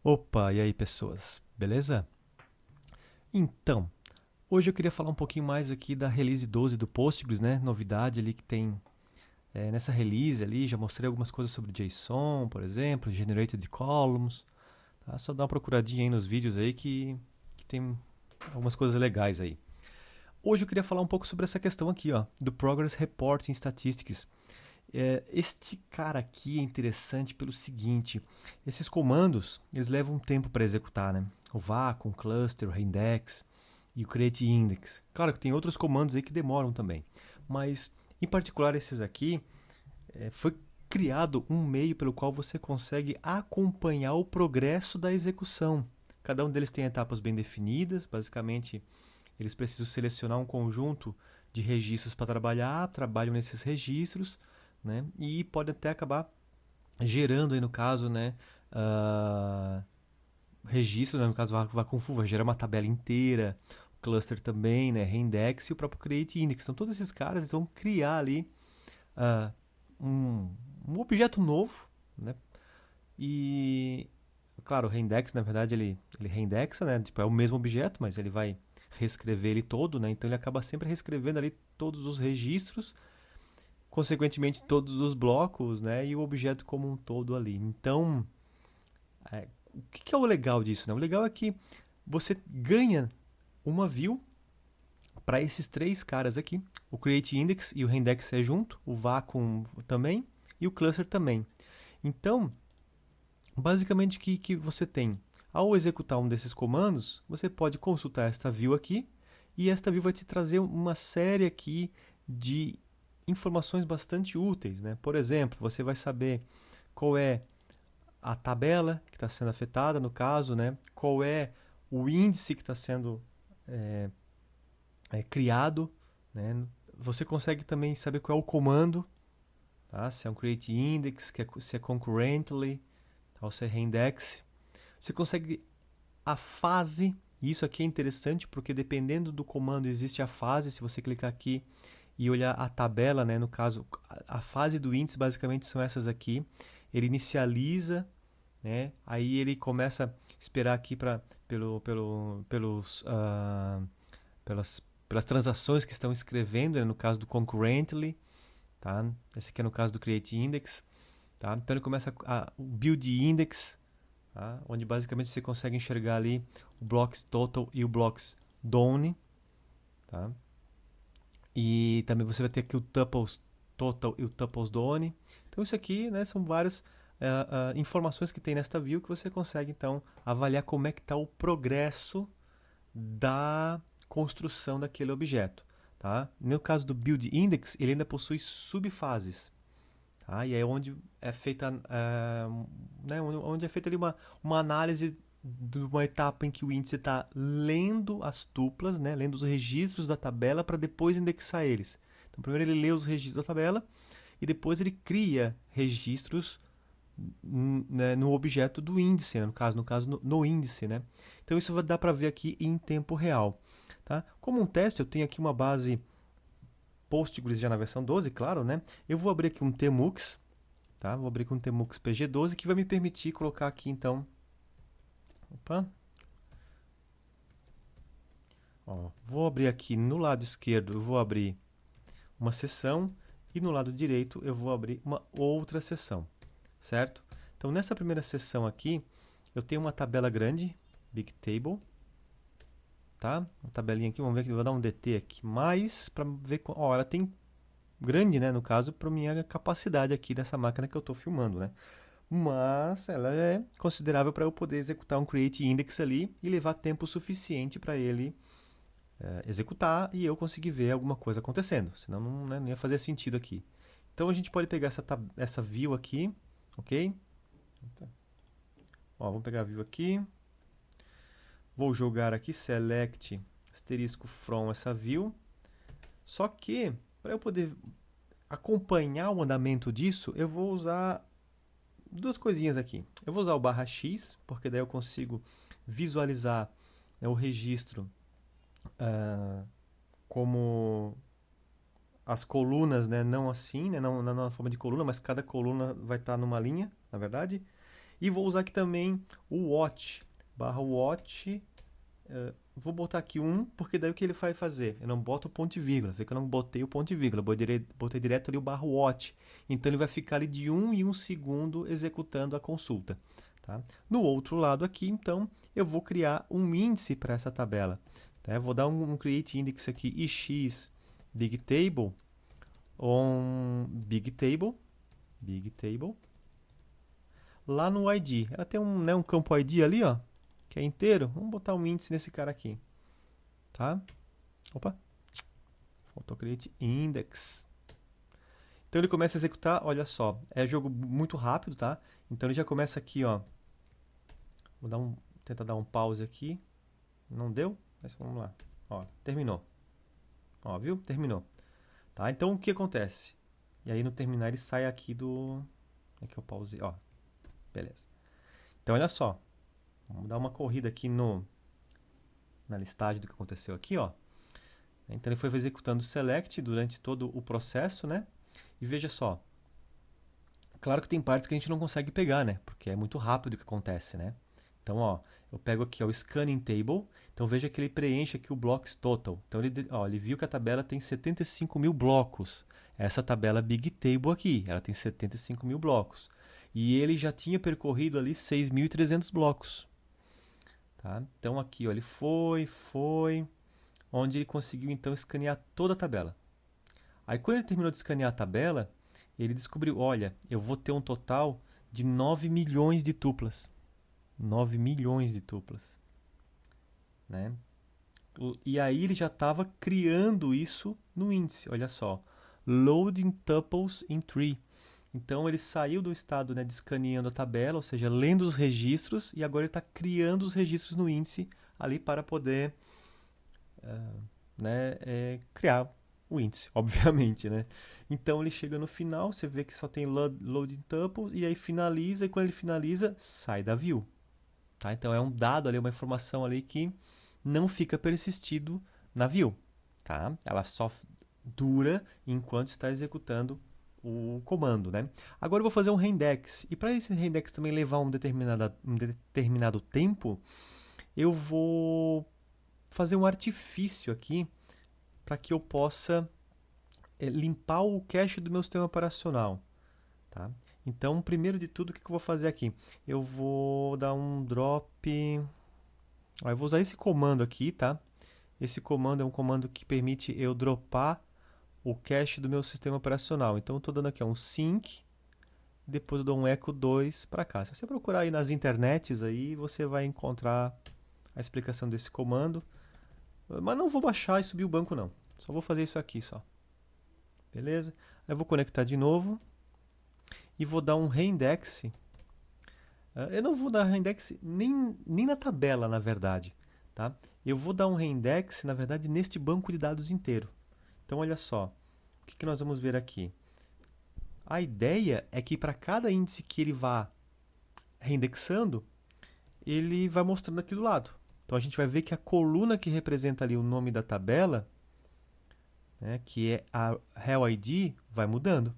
Opa, e aí pessoas, beleza? Então, hoje eu queria falar um pouquinho mais aqui da release 12 do Postgres, né? Novidade ali que tem nessa release ali, já mostrei algumas coisas sobre JSON, por exemplo, Generated Columns, tá? Só dá uma procuradinha aí nos vídeos aí que tem algumas coisas legais aí. Hoje eu queria falar um pouco sobre essa questão aqui, ó, do Progress Report in Statistics. Este cara aqui é interessante pelo seguinte, esses comandos, eles levam um tempo para executar, né? O vacuum, o cluster, o reindex e o create index. Claro que tem outros comandos aí que demoram também, mas em particular esses aqui, foi criado um meio pelo qual você consegue acompanhar o progresso da execução. Cada um deles tem etapas bem definidas, basicamente eles precisam selecionar um conjunto de registros para trabalhar, trabalham nesses registros, né? E pode até acabar gerando aí no caso, né, uh, registro, né, no caso vacuum full, vai gerar uma tabela inteira, o cluster também, né, reindex e o próprio create index. Então todos esses caras eles vão criar ali uh, um, um objeto novo, né? E claro, o reindex na verdade ele reindexa, né? Tipo, é o mesmo objeto, mas ele vai reescrever ele todo, né? Então ele acaba sempre reescrevendo ali todos os registros, consequentemente todos os blocos, né? E o objeto como um todo ali. Então, o que é o legal disso, né? O legal é que você ganha uma view para esses três caras aqui. O create index e o reindex é junto, o vacuum também e o cluster também. Então, basicamente o que você tem? Ao executar um desses comandos, você pode consultar esta view aqui e esta view vai te trazer uma série aqui de informações bastante úteis, né? Por exemplo, você vai saber qual é a tabela que está sendo afetada, no caso, né? Qual é o índice que está sendo criado, né? Você consegue também saber qual é o comando, tá? Se é um create index, se é concurrently, tá? Ou se é reindex. Você consegue a fase, e isso aqui é interessante porque dependendo do comando existe a fase. Se você clicar aqui e olhar a tabela, né, no caso, a fase do índice basicamente são essas aqui. Ele inicializa, né, aí ele começa a esperar aqui pelas transações que estão escrevendo, né, no caso do concurrently, tá? Esse aqui é no caso do create index, tá? Então ele começa o build index, tá? Onde basicamente você consegue enxergar ali o blocks total e o blocks done, tá? E também você vai ter aqui o tuples total e o tuples done. Então isso aqui, né, são várias informações que tem nesta view que você consegue então avaliar como é que está o progresso da construção daquele objeto, tá? No caso do build index, ele ainda possui subfases, tá? E é onde é feita, né, onde é feita ali uma análise de uma etapa em que o índice está lendo as tuplas, né, lendo os registros da tabela para depois indexar eles. Então, primeiro ele lê os registros da tabela e depois ele cria registros, né, no objeto do índice, né, no caso no índice, né? Então isso vai dar para ver aqui em tempo real, tá? Como um teste, eu tenho aqui uma base Postgres já na versão 12, claro, né? Eu vou abrir aqui um tmux, tá? Vou abrir aqui um tmux pg12 que vai me permitir colocar aqui então, opa, ó, vou abrir aqui no lado esquerdo, eu vou abrir uma seção e no lado direito eu vou abrir uma outra seção, certo? Então nessa primeira seção aqui eu tenho uma tabela grande, Big Table, tá? Uma tabelinha aqui, vamos ver que eu vou dar um DT aqui, mais para ver, ó, ela tem grande, né, no caso, para minha capacidade aqui dessa máquina que eu estou filmando, né? Mas ela é considerável para eu poder executar um create index ali e levar tempo suficiente para ele executar e eu conseguir ver alguma coisa acontecendo, senão não, né, não ia fazer sentido aqui. Então a gente pode pegar essa view aqui, ok? Ó, vamos pegar a view aqui, vou jogar aqui select asterisco from essa view, só que para eu poder acompanhar o andamento disso, eu vou usar duas coisinhas aqui. Eu vou usar o barra X, porque daí eu consigo visualizar, né, o registro como as colunas, né, não assim, né, não na forma de coluna, mas cada coluna vai estar numa linha, na verdade. E vou usar aqui também o watch, barra watch, vou botar aqui 1, porque daí o que ele vai fazer? Eu não boto o ponto e vírgula, vê que eu não botei o ponto e vírgula, botei direto ali o barra watch. Então ele vai ficar ali de 1 em 1 segundo executando a consulta. Tá? No outro lado aqui, então, eu vou criar um índice para essa tabela. Tá? Eu vou dar um create index aqui, ix big table, on big table, lá no ID. Ela tem um campo ID ali, ó, que é inteiro. Vamos botar um índice nesse cara aqui. Tá? Opa, faltou create index. Então ele começa a executar, olha só, é jogo muito rápido, tá? Então ele já começa aqui, ó. Vou tentar dar um pause aqui. Não deu? Mas vamos lá. Ó, terminou. Ó, viu? Terminou. Tá? Então o que acontece? E aí no terminar ele sai aqui do... Aqui eu pausei, ó. Beleza. Então olha só. Vamos dar uma corrida aqui na listagem do que aconteceu aqui, ó. Então ele foi executando o select durante todo o processo, né? E veja só. Claro que tem partes que a gente não consegue pegar, né? Porque é muito rápido o que acontece, né? Então, ó, eu pego aqui ó, o scanning table. Então veja que ele preenche aqui o blocks total. Então ele viu que a tabela tem 75 mil blocos. Essa tabela Big Table aqui, ela tem 75 mil blocos. E ele já tinha percorrido ali 6.300 blocos. Tá? Então aqui ó, ele foi, onde ele conseguiu então escanear toda a tabela. Aí quando ele terminou de escanear a tabela, ele descobriu, olha, eu vou ter um total de 9 milhões de tuplas. 9 milhões de tuplas. Né? E aí ele já estava criando isso no índice, olha só. Loading tuples in tree. Então ele saiu do estado, né, de escaneando a tabela, ou seja, lendo os registros, e agora ele está criando os registros no índice ali para poder criar o índice, obviamente, né? Então ele chega no final, você vê que só tem loading tuples, e aí finaliza, e quando ele finaliza, sai da view. Tá? Então é um dado ali, uma informação ali que não fica persistido na view. Tá? Ela só dura enquanto está executando o comando. Né? Agora eu vou fazer um reindex. E para esse reindex também levar um determinado tempo, eu vou fazer um artifício aqui para que eu possa limpar o cache do meu sistema operacional. Tá? Então, primeiro de tudo, o que eu vou fazer aqui? Eu vou dar um drop... Eu vou usar esse comando aqui, tá? Esse comando é um comando que permite eu dropar o cache do meu sistema operacional. Então, eu estou dando aqui um sync, depois eu dou um echo 2 para cá. Se você procurar aí nas internets, aí você vai encontrar a explicação desse comando. Mas não vou baixar e subir o banco, não. Só vou fazer isso aqui, só. Beleza? Aí eu vou conectar de novo e vou dar um reindex. Eu não vou dar reindex nem na tabela, na verdade. Tá? Eu vou dar um reindex, na verdade, neste banco de dados inteiro. Então, olha só. O que nós vamos ver aqui? A ideia é que para cada índice que ele vá reindexando, ele vai mostrando aqui do lado. Então, a gente vai ver que a coluna que representa ali o nome da tabela, né, que é a Hell ID, vai mudando.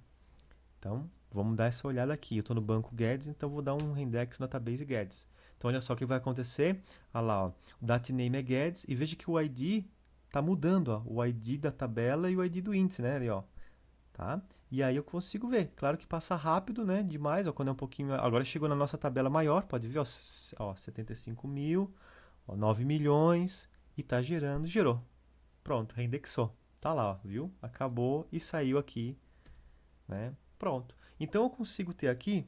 Então, vamos dar essa olhada aqui. Eu estou no banco Guedes, então vou dar um reindex no database Guedes. Então, olha só o que vai acontecer. Olha lá, ó, o dataname é Guedes e veja que o ID está mudando. Ó, o ID da tabela e o ID do índice, né? Ali, ó, tá? E aí eu consigo ver. Claro que passa rápido, né? Demais, ó, quando é um pouquinho... Agora chegou na nossa tabela maior, pode ver, ó, 75 mil, ó, 9 milhões e está gerando, gerou. Pronto, reindexou. Tá lá, ó, viu? Acabou e saiu aqui, né? Pronto. Então eu consigo ter aqui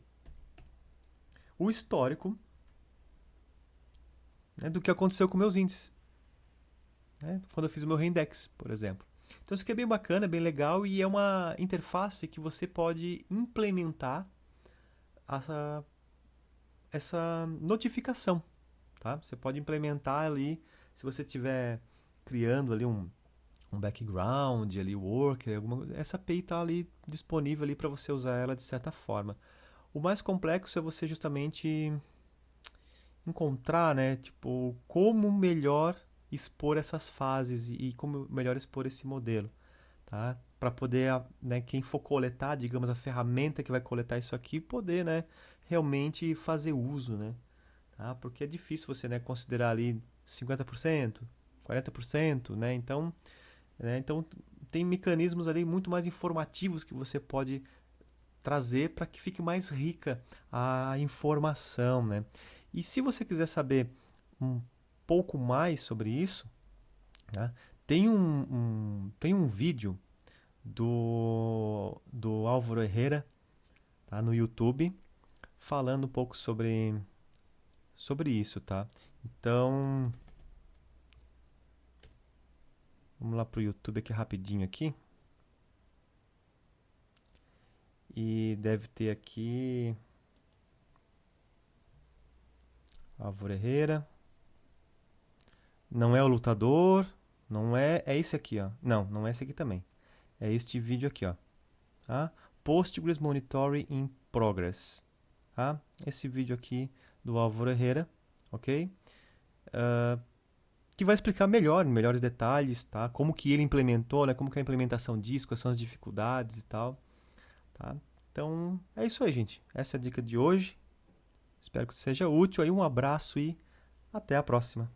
o histórico, né, do que aconteceu com meus índices. Né, quando eu fiz o meu reindex, por exemplo. Então isso aqui é bem bacana, bem legal e é uma interface que você pode implementar essa notificação. Tá? Você pode implementar ali, se você estiver criando ali um background, ali, worker, essa API está ali disponível ali para você usar ela de certa forma. O mais complexo é você justamente encontrar, né, tipo, como melhor expor essas fases e como melhor expor esse modelo, tá? para poder, né, quem for coletar, digamos, a ferramenta que vai coletar isso aqui, poder, né, realmente fazer uso, né? Tá? Porque é difícil você, né, considerar ali 50%, 40%, né? Então tem mecanismos ali muito mais informativos que você pode trazer para que fique mais rica a informação, né? E se você quiser saber um pouco mais sobre isso, né, tem um vídeo do Álvaro Herrera, tá, no YouTube, falando um pouco sobre isso, tá? Então, vamos lá pro YouTube aqui rapidinho aqui. E deve ter aqui Álvaro Herrera. Não é o lutador, não é, é esse aqui, ó. Não, não é esse aqui também. É este vídeo aqui, ó. Tá? Postgres Monitoring in Progress. Tá? Esse vídeo aqui do Álvaro Herrera, ok? Que vai explicar melhor, em melhores detalhes, tá? Como que ele implementou, né? Como que é a implementação disso, quais são as dificuldades e tal, tá? Então, é isso aí, gente. Essa é a dica de hoje. Espero que seja útil aí. Um abraço e até a próxima.